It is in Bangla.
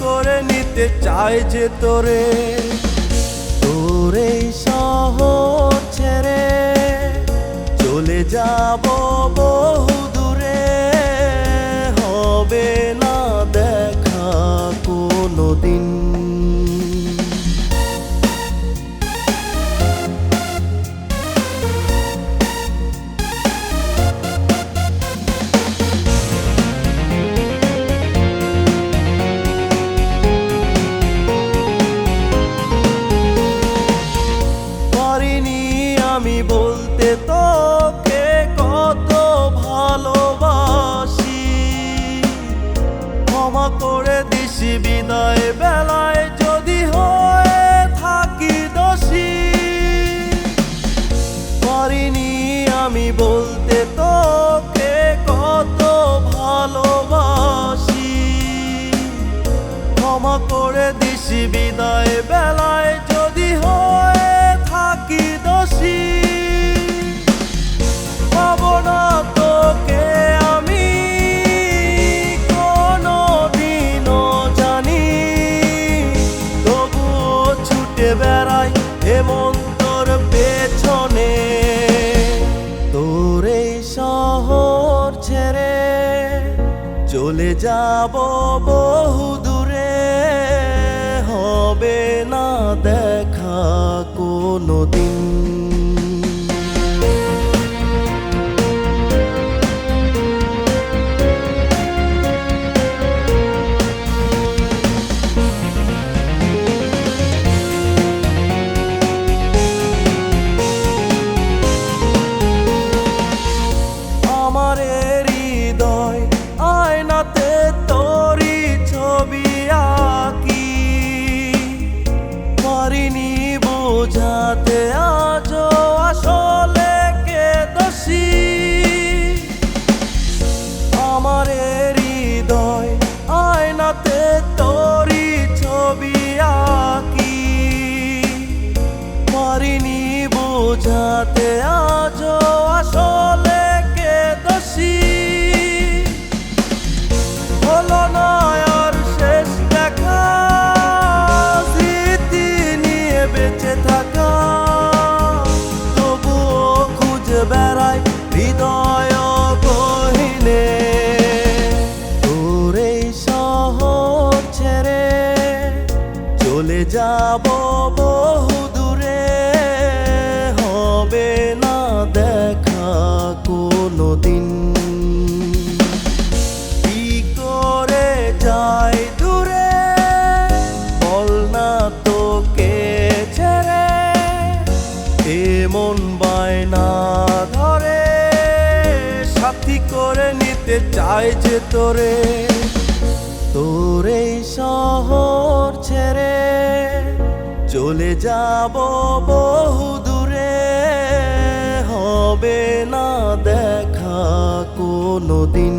করে নিতে চাই যে তোরে। তোর এই শহর ছেড়ে চলে যাব বহু দূরে, হবে না দেখা কোনোদিন। আমি বলতে তোকে কত ভালোবাসি, ক্ষমা করে দিস বিদায় বেলায় যদি হয়ে থাকি দোষী। পারিনি আমি বলতে তোকে কত ভালোবাসি, ক্ষমা করে দিস বিদায় বেলায় যদি হয়ে থাকি দোষী। পাবো না তোকে আমি কোনোদিনও জানি, তবুও ছুটে বেড়াই এমন তোর পেছনে। তোর এই শহর ছেড়ে চলে যাব বহু দূরে, হবে না দেখা কোনোদিন। আমার হৃদয় আয়নাতে তোরই ছবি আঁকি, পারিনি বোঝাতে আজও আসলে কে দোষী। আমার হৃদয় আয়নাতে তোরই ছবি আঁকি, পারিনি বোঝাতে আজও আসলে কে দোষী। হলো না আর শেষ দেখা, স্মৃতি নিয়ে বেঁচে থাকা, তবুও খুঁজে বেড়াই হৃদয় গহীনে। তোর এই শহর ছেড়ে চলে যাব বহু দূরে, হবে না দেখা কোনোদিন। কি করে যাই দূরে বল না তোকে ছেড়ে, এমন বায়না ধরে সাথী করে নিতে চাই যে তোরে। তোর এই শহর ছেড়ে চলে যাব বহু দূরে, হবে না দেখা কোনোদিন।